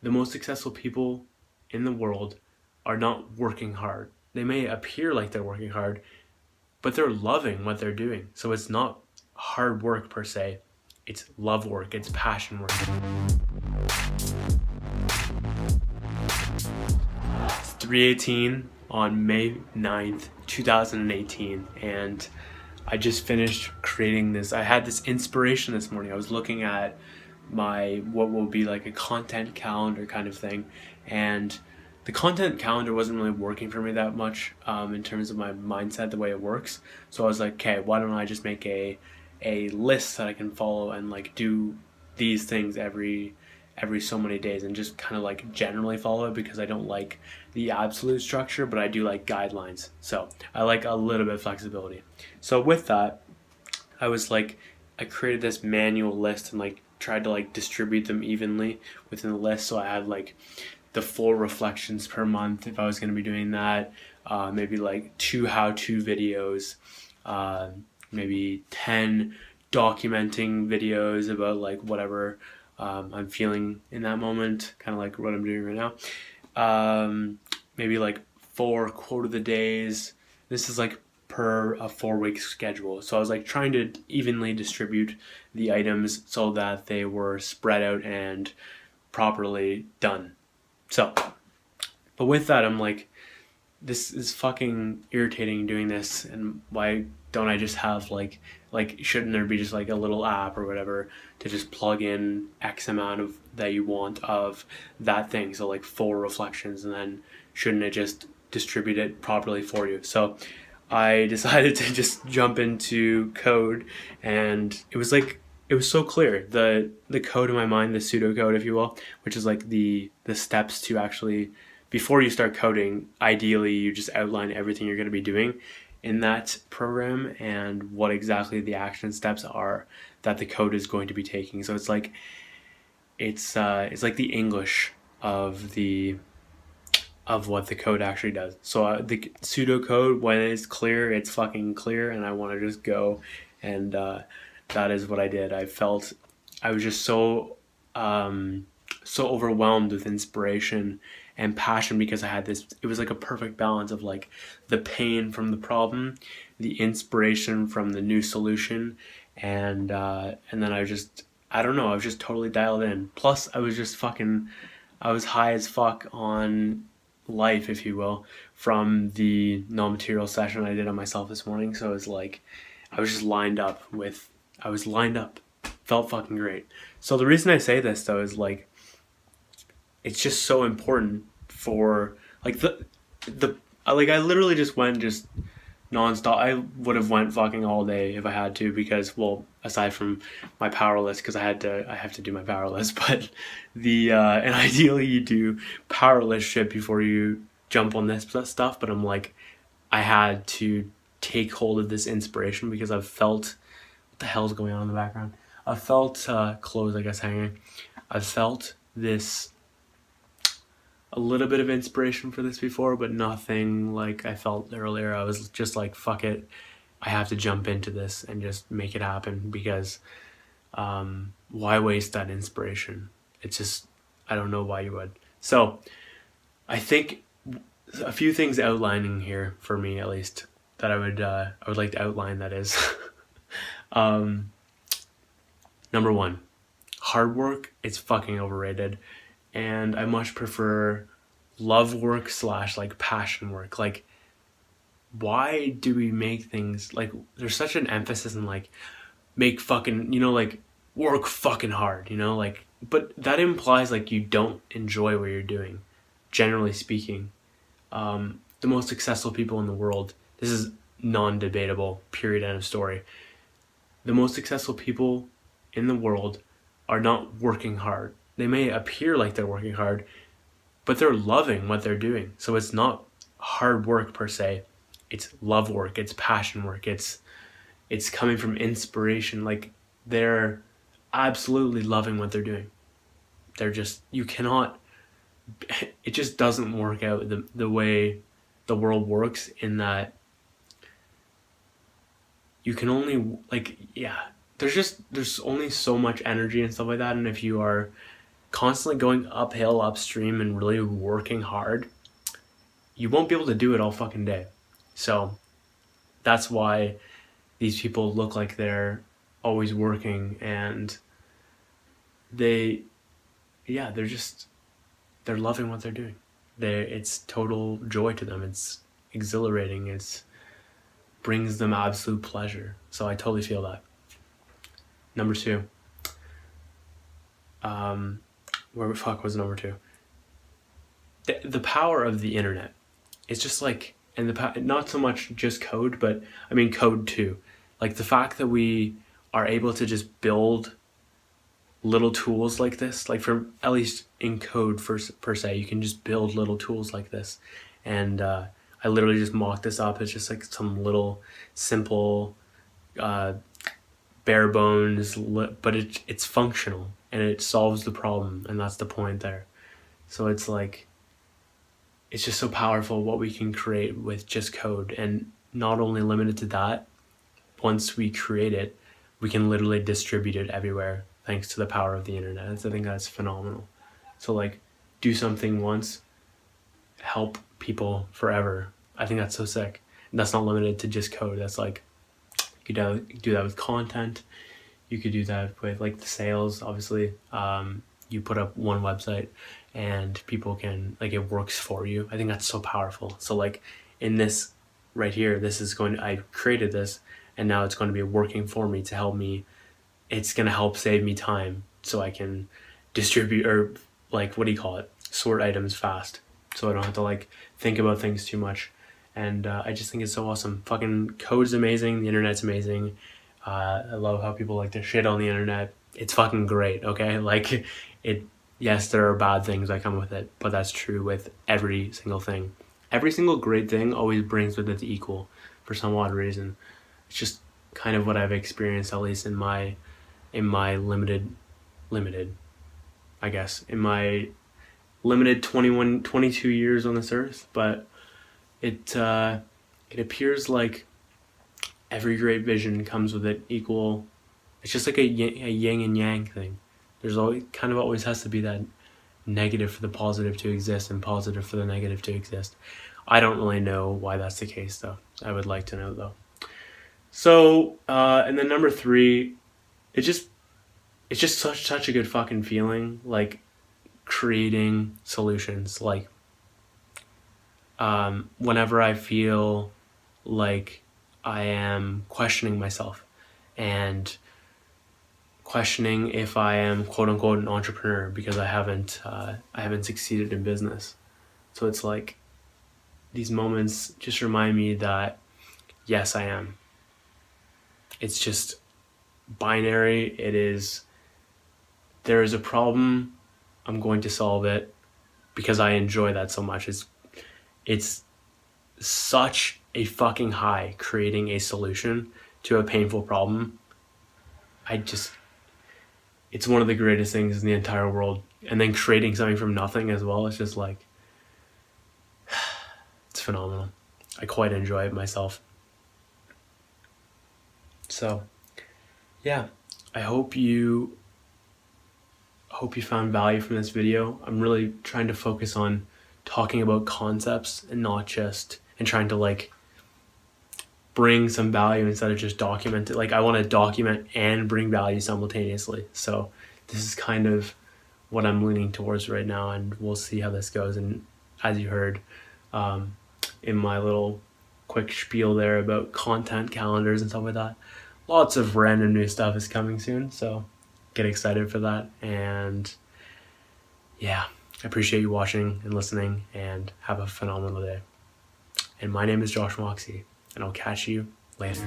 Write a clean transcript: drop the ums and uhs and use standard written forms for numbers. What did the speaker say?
the most successful people in the world are not working hard. They may appear like they're working hard, but they're loving what they're doing. So it's not hard work per se. It's love work. It's passion work. It's 3:18 on May 9th, 2018, and I just finished creating this. I had this inspiration this morning. I was looking at my what will be like a content calendar kind of thing, and the content calendar wasn't really working for me that much in terms of my mindset, the way it works. So I was like, okay, why don't I just make a list that I can follow and like do these things every so many days and just kind of like generally follow it, because I don't like the absolute structure, but I do like guidelines. So I like a little bit of flexibility. So with that, I was like, I created this manual list and like tried to like distribute them evenly within the list. So I had like the 4 reflections per month if I was going to be doing that. Maybe like 2 how-to videos, maybe 10 documenting videos about like whatever I'm feeling in that moment, kind of like what I'm doing right now. Maybe like 4 quote of the days. This is like per a 4-week schedule. So I was like trying to evenly distribute the items so that they were spread out and properly done. So, but with that, I'm like, this is fucking irritating doing this, and why don't I just have like shouldn't there be just like a little app or whatever to just plug in X amount of that you want of that thing? So like 4 reflections, and then shouldn't it just distribute it properly for you? So I decided to just jump into code, and it was so clear. The code in my mind, the pseudocode, if you will, which is like the steps to actually, before you start coding, ideally you just outline everything you're going to be doing in that program and what exactly the action steps are that the code is going to be taking. So it's like the English of what the code actually does. So the pseudocode, when it's clear, it's fucking clear, and I want to just go, and that is what I did. I was just so overwhelmed with inspiration and passion, because I had this. It was like a perfect balance of like the pain from the problem, the inspiration from the new solution, and then I don't know, I was just totally dialed in. Plus, I was high as fuck on life, if you will, from the non-material session I did on myself this morning. So it was like I was lined up. Felt fucking great. So the reason I say this though is like it's just so important for like I literally just went nonstop. I would have went fucking all day if I had to, because, well, aside from my power list, because I have to do my power list, but and ideally you do power list shit before you jump on this stuff. But I'm like, I had to take hold of this inspiration, because I've felt, what the hell's going on in the background? I've felt clothes, I guess, hanging. I've felt this a little bit of inspiration for this before, but nothing like I felt earlier. I was just like, fuck it, I have to jump into this and just make it happen, because why waste that inspiration? It's just, I don't know why you would. So I think a few things outlining here for me, at least, that I would like to outline, that is. Number 1, hard work is fucking overrated, and I much prefer love work / like passion work. Like, why do we make things like, there's such an emphasis in like make fucking, like work fucking hard, like, but that implies like you don't enjoy what you're doing, generally speaking. The most successful people in the world, this is non-debatable, period, end of story. The most successful people in the world are not working hard. They may appear like they're working hard, but they're loving what they're doing. So it's not hard work per se. It's love work. It's passion work. It's coming from inspiration. Like, they're absolutely loving what they're doing. They're just, you cannot, it just doesn't work out the way the world works, in that you can only, like, yeah, there's only so much energy and stuff like that. And if you are constantly going uphill, upstream, and really working hard, you won't be able to do it all fucking day. So that's why these people look like they're always working, and they're loving what they're doing. It's total joy to them. It's exhilarating. It brings them absolute pleasure. So I totally feel that. Number 2. Where the fuck was number 2? The power of the internet. It's just like, and not so much just code, but I mean code too. Like the fact that we are able to just build little tools like this, like for at least in code per se, you can just build little tools like this. And I literally just mocked this up as just like some little simple bare bones, but it's functional and it solves the problem, and that's the point there. So it's like, it's just so powerful what we can create with just code, and not only limited to that. Once we create it, we can literally distribute it everywhere thanks to the power of the internet. I think that's phenomenal. So like, do something once, help people forever. I think that's so sick. And that's not limited to just code. That's like, you could do that with content. You could do that with like the sales, obviously. You put up one website and people can, like, it works for you. I think that's so powerful. So like in this right here, I created this, and now it's going to be working for me to help me. It's going to help save me time so I can distribute, or like, what do you call it? Sort items fast. So I don't have to like think about things too much. And I just think it's so awesome. Fucking code's amazing. The internet's amazing. I love how people like to shit on the internet. It's fucking great, okay? Like, yes, there are bad things that come with it, but that's true with every single thing. Every single great thing always brings with it the equal, for some odd reason. It's just kind of what I've experienced, at least in my limited, I guess, in my limited 22 years on this earth. But it appears like every great vision comes with it equal. It's just like a yin and yang thing. There's always has to be that negative for the positive to exist and positive for the negative to exist. I don't really know why that's the case though. I would like to know though. So, and then number 3, it's just such a good fucking feeling, like creating solutions. Like, whenever I feel like I am questioning myself and questioning if I am quote unquote an entrepreneur, because I haven't succeeded in business. So it's like, these moments just remind me that yes, I am. It's just binary. There is a problem, I'm going to solve it, because I enjoy that so much. It's such a fucking high creating a solution to a painful problem. It's one of the greatest things in the entire world. And then creating something from nothing as well, it's just like, it's phenomenal. I quite enjoy it myself. So yeah, I hope you found value from this video. I'm really trying to focus on talking about concepts and trying to like bring some value instead of just document it. Like, I want to document and bring value simultaneously. So this is kind of what I'm leaning towards right now, and we'll see how this goes. And as you heard in my little quick spiel there about content calendars and stuff like that, lots of random new stuff is coming soon. So get excited for that. And yeah, I appreciate you watching and listening, and have a phenomenal day. And my name is Josh Moxey, and I'll catch you later.